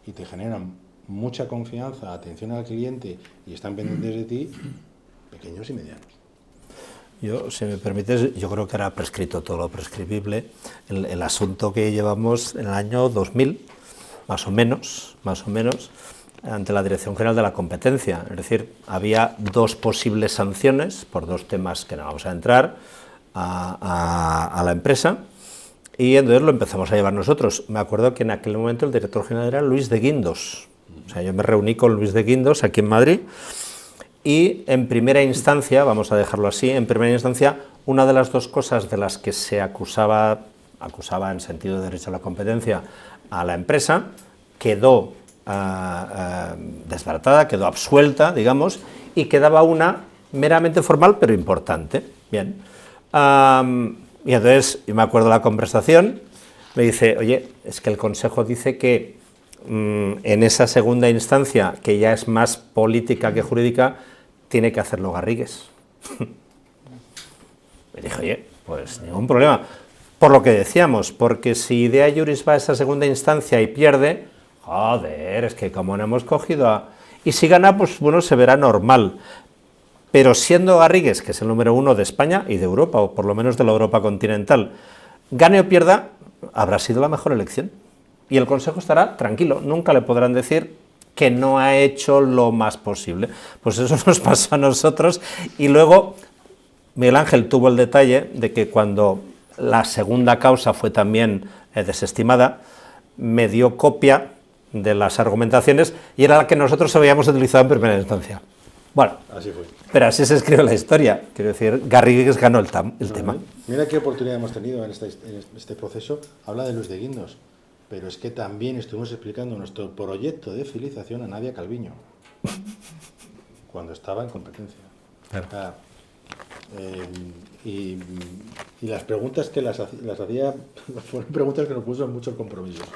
S3: y te generan mucha confianza, atención al cliente y están pendientes de ti, pequeños y medianos.
S2: Yo, si me permites, yo creo que era prescrito todo lo prescribible. El asunto que llevamos en el año 2000, más o menos, ante la Dirección General de la Competencia. Es decir, había dos posibles sanciones por dos temas que no vamos a entrar a la empresa, y entonces lo empezamos a llevar nosotros. Me acuerdo que en aquel momento el director general era Luis de Guindos. O sea, yo me reuní con Luis de Guindos aquí en Madrid, y en primera instancia, vamos a dejarlo así, en primera instancia, una de las dos cosas de las que se acusaba en sentido de derecho a la competencia a la empresa, quedó desbaratada, quedó absuelta, digamos, y quedaba una meramente formal, pero importante. Bien. Y entonces, yo me acuerdo de la conversación, me dice, oye, es que el Consejo dice que en esa segunda instancia, que ya es más política que jurídica, tiene que hacerlo Garrigues. Me dije, oye, pues ningún problema. Por lo que decíamos, porque si Idea Juris va a esa segunda instancia y pierde, joder, es que como no hemos cogido a... Y si gana, pues bueno, se verá normal. Pero siendo Garrigues, que es el número 1 de España y de Europa, o por lo menos de la Europa continental, gane o pierda, habrá sido la mejor elección. Y el Consejo estará tranquilo, nunca le podrán decir que no ha hecho lo más posible. Pues eso nos pasó a nosotros, y luego Miguel Ángel tuvo el detalle de que cuando la segunda causa fue también desestimada, me dio copia de las argumentaciones y era la que nosotros habíamos utilizado en primera instancia. Bueno,
S3: así fue.
S2: Pero así se escribe la historia. Quiero decir, Garrigues ganó el tema.
S3: Mira qué oportunidad hemos tenido en este proceso. Habla de Luis de Guindos, pero es que también estuvimos explicando nuestro proyecto de fidelización a Nadia Calviño, cuando estaba en competencia. Claro. Y las preguntas que las hacía fueron preguntas que nos puso en muchos compromisos.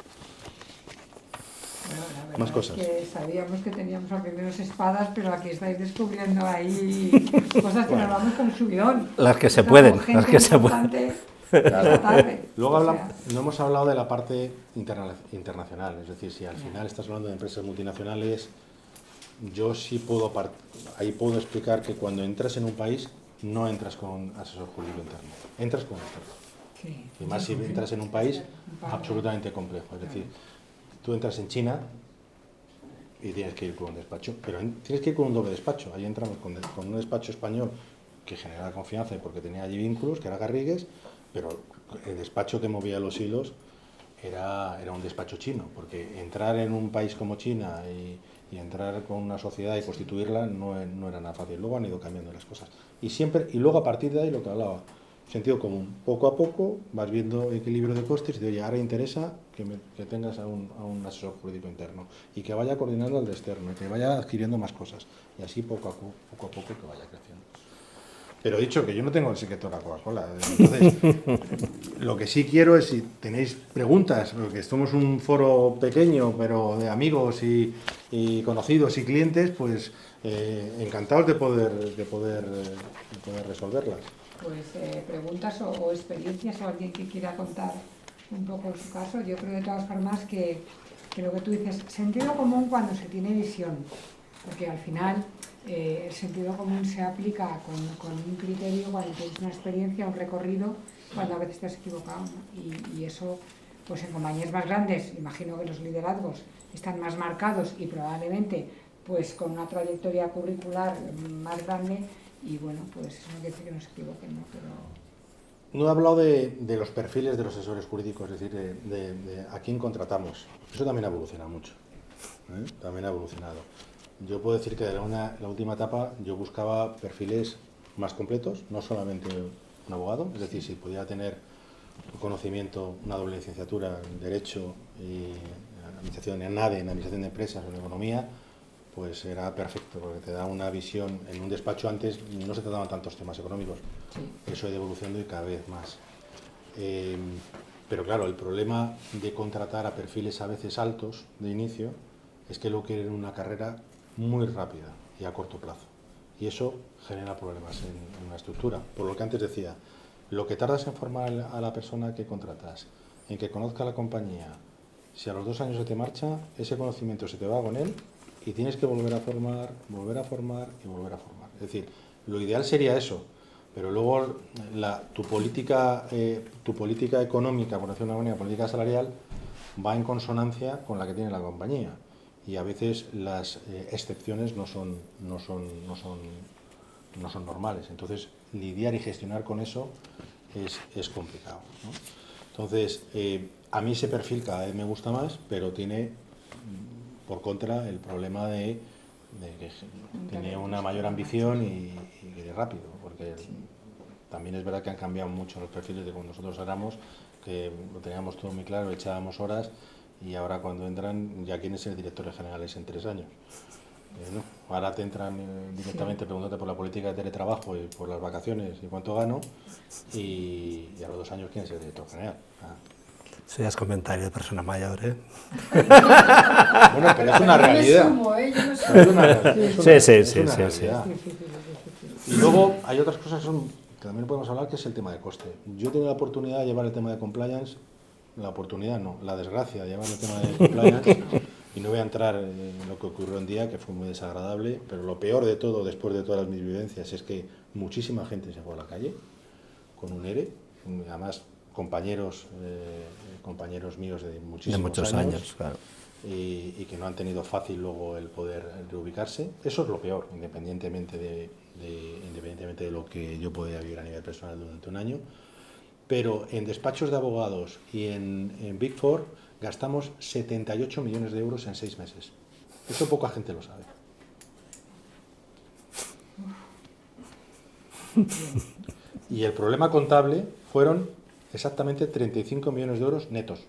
S1: Bueno,
S3: más cosas.
S1: Es que sabíamos que teníamos a primeros espadas, pero aquí estáis descubriendo ahí cosas que nos vamos con subidón.
S2: Las que se pueden, las que se pueden.
S3: Luego no hemos hablado de la parte internacional, es decir, si al final estás hablando de empresas multinacionales, yo sí puedo explicar que cuando entras en un país no entras con un asesor jurídico interno, entras con un externo.
S1: Sí,
S3: y más si entras en un país absolutamente complejo, es decir, tú entras en China y tienes que ir con un despacho, pero tienes que ir con un doble despacho. Ahí entramos con un despacho español que generaba confianza porque tenía allí vínculos, que era Garrigues, pero el despacho que movía los hilos era un despacho chino, porque entrar en un país como China y entrar con una sociedad y constituirla no era nada fácil. Luego han ido cambiando las cosas. Y luego a partir de ahí lo que hablaba, sentido común. Poco a poco vas viendo equilibrio de costes y te oye, ahora interesa que tengas a un asesor jurídico interno y que vaya coordinando al de externo y que vaya adquiriendo más cosas. Y así poco a poco que vaya creciendo. Pero he dicho que yo no tengo el secreto de la Coca-Cola. Entonces, lo que sí quiero es, si tenéis preguntas, porque somos un foro pequeño, pero de amigos y conocidos y clientes, pues encantados de poder resolverlas.
S1: Pues preguntas o experiencias o alguien que quiera contar un poco su caso. Yo creo de todas formas que lo que tú dices, sentido común cuando se tiene visión, porque al final el sentido común se aplica con un criterio cuando tienes una experiencia, un recorrido, cuando a veces te has equivocado, ¿no? Y eso, pues en compañías más grandes, imagino que los liderazgos están más marcados y probablemente pues con una trayectoria curricular más grande. Y bueno, pues eso no quiere decir que no se equivoquen, ¿no? Pero...
S3: No he hablado de los perfiles de los asesores jurídicos, es decir, de a quién contratamos. Eso también ha evolucionado mucho. También ha evolucionado. Yo puedo decir que en la última etapa yo buscaba perfiles más completos, no solamente un abogado, es decir, si podía tener un conocimiento, una doble licenciatura en Derecho y Administración en ADE, en Administración de Empresas o en Economía, pues era perfecto, porque te da una visión. En un despacho antes no se trataban tantos temas económicos, eso ha ido evolucionando y cada vez más. Pero claro, el problema de contratar a perfiles a veces altos de inicio es que luego quieren una carrera muy rápida y a corto plazo. Y eso genera problemas en una estructura. Por lo que antes decía, lo que tardas en formar a la persona que contratas, en que conozca la compañía, si a los 2 años se te marcha, ese conocimiento se te va con él y tienes que volver a formar y volver a formar. Es decir, lo ideal sería eso, pero luego tu política económica, por decirlo de una manera, política salarial, va en consonancia con la que tiene la compañía. Y a veces las excepciones no son normales. Entonces, lidiar y gestionar con eso es complicado, ¿no? Entonces, a mí ese perfil cada vez me gusta más, pero tiene por contra el problema de que tiene una mayor ambición y de rápido, porque también es verdad que han cambiado mucho los perfiles de cuando nosotros éramos, que lo teníamos todo muy claro, echábamos horas, y ahora cuando entran ya quieren ser directores generales en 3 años. ¿No? Ahora te entran directamente preguntándote por la política de teletrabajo y por las vacaciones y cuánto gano, y a los 2 años quieren ser director general.
S2: Eso ya es comentario de persona mayor, ¿eh?
S3: Bueno, pero es una realidad.
S2: Sí.
S3: Y luego hay otras cosas que también podemos hablar, que es el tema de coste. Yo he tenido la oportunidad de llevar el tema de compliance, la desgracia de llevar el tema de compliance, y no voy a entrar en lo que ocurrió un día, que fue muy desagradable, pero lo peor de todo, después de todas mis vivencias, es que muchísima gente se fue a la calle con un ERE, además compañeros míos de muchos años,
S2: claro.
S3: Y que no han tenido fácil luego el poder reubicarse. Eso es lo peor, independientemente de lo que yo podía vivir a nivel personal durante un año. Pero en despachos de abogados y en Big Four gastamos 78 millones de euros en 6 meses. Eso poca gente lo sabe. Y el problema contable fueron exactamente 35 millones de euros netos.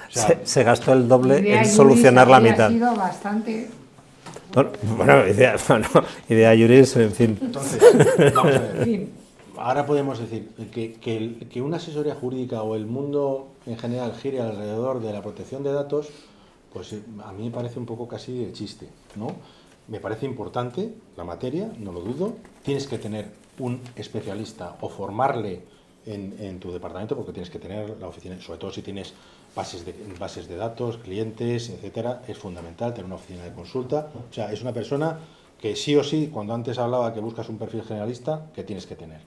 S2: O sea, se gastó el doble en solucionar la mitad.
S1: Ha sido bastante...
S2: Bueno, idea Juris, en fin.
S3: Entonces, vamos a ver. Ahora podemos decir que una asesoría jurídica o el mundo en general gire alrededor de la protección de datos, pues a mí me parece un poco casi de chiste, ¿no? Me parece importante la materia, no lo dudo. Tienes que tener un especialista o formarle en tu departamento, porque tienes que tener la oficina, sobre todo si tienes bases de datos, clientes, etcétera, es fundamental tener una oficina de consulta. O sea, es una persona que sí o sí, cuando antes hablaba que buscas un perfil generalista, que tienes que tener.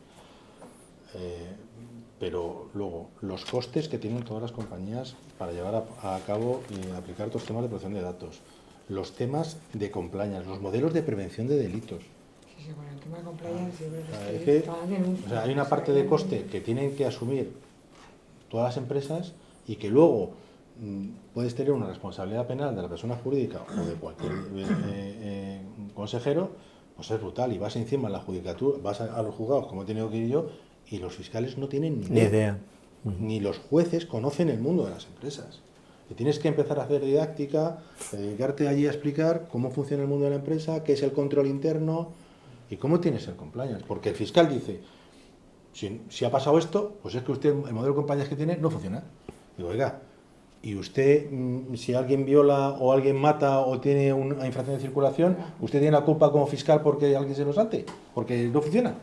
S3: Pero luego, los costes que tienen todas las compañías para llevar a cabo y aplicar estos temas de protección de datos, los temas de compliance, los modelos de prevención de delitos.
S1: Sí, bueno, el tema de compliance,
S3: hay una parte de coste que tienen que asumir todas las empresas, y que luego puedes tener una responsabilidad penal de la persona jurídica o de cualquier consejero, pues es brutal. Y vas encima a la judicatura, vas a los juzgados, como he tenido que ir yo, y los fiscales no tienen ni idea. Ni los jueces conocen el mundo de las empresas. Y tienes que empezar a hacer didáctica, dedicarte allí a explicar cómo funciona el mundo de la empresa, qué es el control interno y cómo tienes el compliance. Porque el fiscal dice, si ha pasado esto, pues es que usted, el modelo de compliance que tiene no funciona. Digo, oiga, y usted, si alguien viola o alguien mata o tiene una infracción de circulación, ¿usted tiene la culpa como fiscal porque alguien se lo salte? ¿Porque no funciona?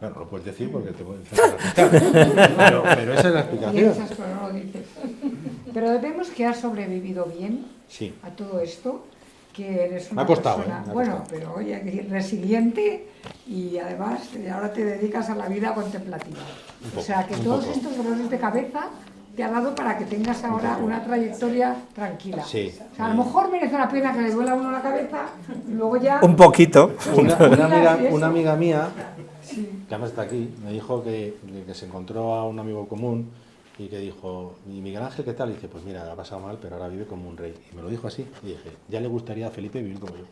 S3: Bueno, no lo puedes decir porque te pueden fiscal. Pero esa es la explicación.
S1: Piensas, pero no lo dices. Pero vemos que has sobrevivido bien a todo esto, que eres una persona, pero oye, resiliente, y además ahora te dedicas a la vida contemplativa. O sea, que todos estos dolores de cabeza te ha dado para que tengas ahora una trayectoria tranquila.
S3: Sí.
S1: O sea, a lo mejor merece la pena que le duela a uno la cabeza, y luego ya...
S2: Un poquito.
S3: Una amiga mía, que además está aquí, me dijo que se encontró a un amigo común y que dijo, ¿y Miguel Ángel qué tal? Y dice, pues mira, la ha pasado mal, pero ahora vive como un rey. Y me lo dijo así, y dije, ya le gustaría a Felipe vivir como yo.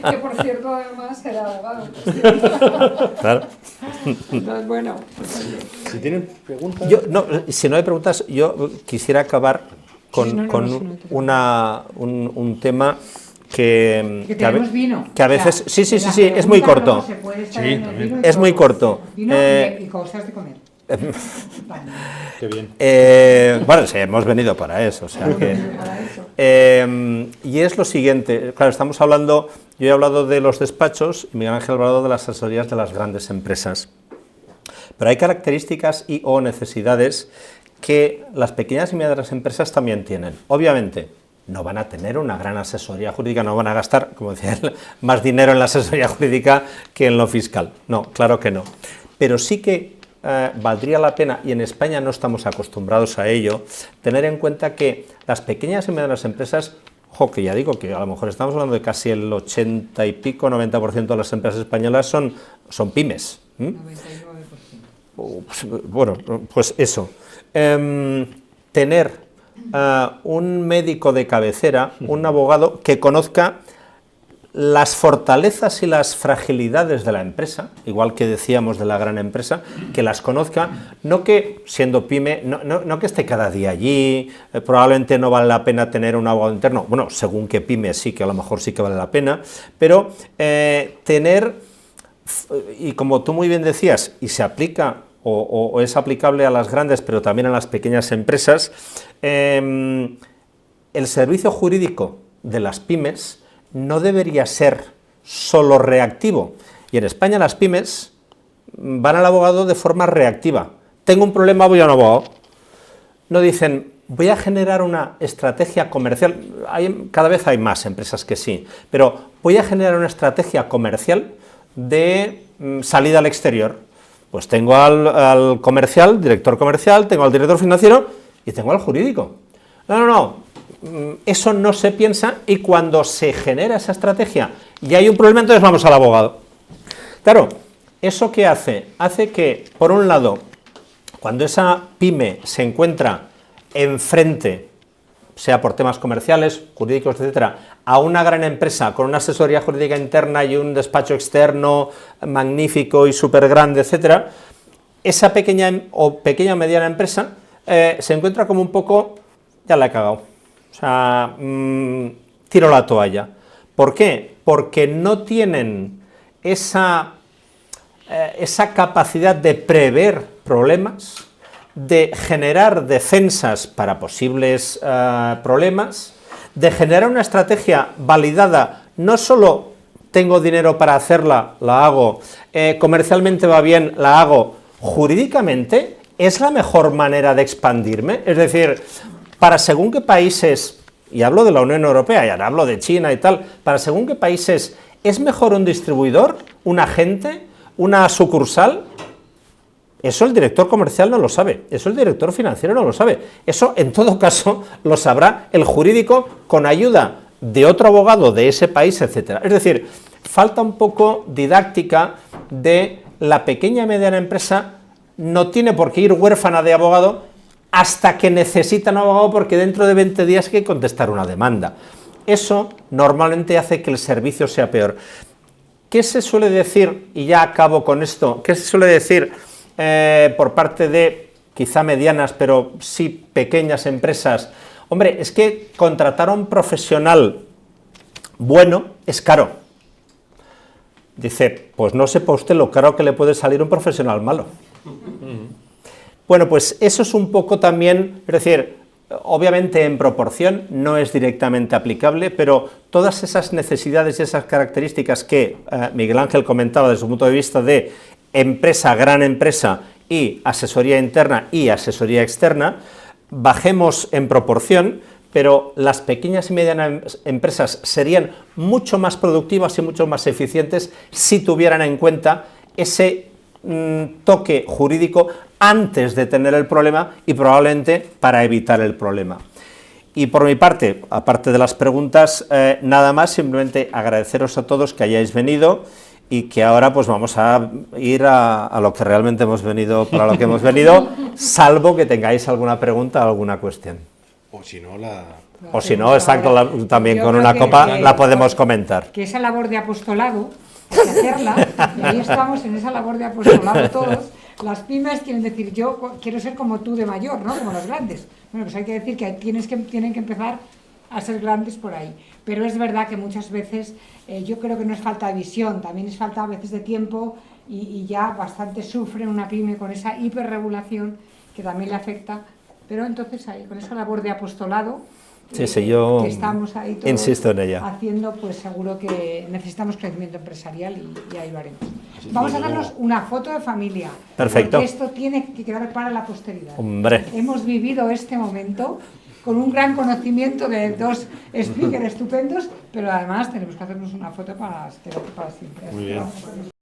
S1: Que por cierto, además, era abogado.
S2: Claro.
S1: Entonces, bueno.
S3: Si tienen preguntas...
S2: Si no hay preguntas, yo quisiera acabar con un tema que
S1: tenemos vino.
S2: Que a veces...
S1: O sea,
S2: sí, es muy corto.
S1: Se puede estar
S3: Sí,
S1: en el
S3: también.
S1: vino y
S2: Es muy
S1: todo.
S2: corto.
S1: Vino y cosas de comer. Vale.
S3: Qué bien.
S2: Bueno, sí, hemos venido para eso, o sea que...
S1: Para eso.
S2: Y es lo siguiente, claro, estamos hablando, yo he hablado de los despachos y Miguel Ángel ha hablado de las asesorías de las grandes empresas, pero hay características y o necesidades que las pequeñas y medianas empresas también tienen. Obviamente, no van a tener una gran asesoría jurídica, no van a gastar, como decía él, más dinero en la asesoría jurídica que en lo fiscal. No, claro que no. Pero sí que valdría la pena, y en España no estamos acostumbrados a ello, tener en cuenta que las pequeñas y medianas empresas, ojo, que ya digo que a lo mejor estamos hablando de casi el 80 y pico, 90% de las empresas españolas son pymes.
S1: 99%.
S2: Bueno, pues eso. Tener un médico de cabecera, un abogado que conozca las fortalezas y las fragilidades de la empresa, igual que decíamos de la gran empresa, que las conozca, no que siendo pyme, no que esté cada día allí, probablemente no vale la pena tener un abogado interno, bueno, según qué pyme sí que a lo mejor sí que vale la pena, pero tener, y como tú muy bien decías, y se aplica o es aplicable a las grandes, pero también a las pequeñas empresas, el servicio jurídico de las pymes no debería ser solo reactivo. Y en España las pymes van al abogado de forma reactiva. Tengo un problema, voy a un abogado. No dicen, voy a generar una estrategia comercial. Cada vez hay más empresas que sí, pero voy a generar una estrategia comercial de salida al exterior. Pues tengo al comercial, director comercial, tengo al director financiero y tengo al jurídico. No. Eso no se piensa y cuando se genera esa estrategia y hay un problema, entonces vamos al abogado. Claro, ¿eso qué hace? Hace que, por un lado, cuando esa pyme se encuentra enfrente, sea por temas comerciales, jurídicos, etcétera, a una gran empresa con una asesoría jurídica interna y un despacho externo magnífico y súper grande, etcétera, esa pequeña o mediana empresa se encuentra como un poco, ya la he cagado. O sea, tiro la toalla. ¿Por qué? Porque no tienen esa capacidad de prever problemas, de generar defensas para posibles problemas, de generar una estrategia validada, no solo tengo dinero para hacerla, la hago, comercialmente va bien, la hago, jurídicamente es la mejor manera de expandirme, es decir, para según qué países, y hablo de la Unión Europea, y ahora hablo de China y tal, para según qué países, ¿es mejor un distribuidor, un agente, una sucursal? Eso el director comercial no lo sabe, eso el director financiero no lo sabe, eso en todo caso lo sabrá el jurídico con ayuda de otro abogado de ese país, etcétera. Es decir, falta un poco didáctica de la pequeña y mediana empresa, no tiene por qué ir huérfana de abogado hasta que necesita un abogado porque dentro de 20 días hay que contestar una demanda. Eso normalmente hace que el servicio sea peor. ¿Qué se suele decir, y ya acabo con esto, qué se suele decir por parte de quizá medianas, pero sí pequeñas empresas? Hombre, es que contratar a un profesional bueno es caro. Dice, pues no sepa usted lo caro que le puede salir un profesional malo. Bueno, pues eso es un poco también, es decir, obviamente en proporción, no es directamente aplicable, pero todas esas necesidades y esas características que Miguel Ángel comentaba desde su punto de vista de empresa, gran empresa y asesoría interna y asesoría externa, bajemos en proporción, pero las pequeñas y medianas empresas serían mucho más productivas y mucho más eficientes si tuvieran en cuenta ese toque jurídico antes de tener el problema y probablemente para evitar el problema. Y por mi parte, aparte de las preguntas, nada más, simplemente agradeceros a todos que hayáis venido y que ahora pues vamos a ir a lo que realmente hemos venido, para lo que hemos venido, salvo que tengáis alguna pregunta o alguna cuestión.
S3: O si no,
S2: O si no, exacto, también
S1: Yo
S2: con
S1: creo
S2: una
S1: que-
S2: copa
S1: que-
S2: la podemos comentar.
S1: Que esa labor de apostolado, hay que hacerla, y ahí estamos en esa labor de apostolado todos. Las pymes quieren decir, yo quiero ser como tú de mayor, ¿no? Como los grandes. Bueno, pues hay que decir que tienen que empezar a ser grandes por ahí. Pero es verdad que muchas veces yo creo que no es falta de visión, también es falta a veces de tiempo y ya bastante sufre una pyme con esa hiperregulación que también le afecta. Pero entonces ahí, con esa labor de apostolado,
S2: Sí, yo
S1: que estamos ahí todos
S2: insisto en ella.
S1: haciendo, pues seguro que necesitamos crecimiento empresarial y ahí lo haremos. Vamos a darnos una foto de familia.
S2: Perfecto.
S1: Porque esto tiene que quedar para la posteridad.
S2: Hombre.
S1: Hemos vivido este momento con un gran conocimiento de dos speakers estupendos, pero además tenemos que hacernos una foto para siempre.
S3: Muy bien.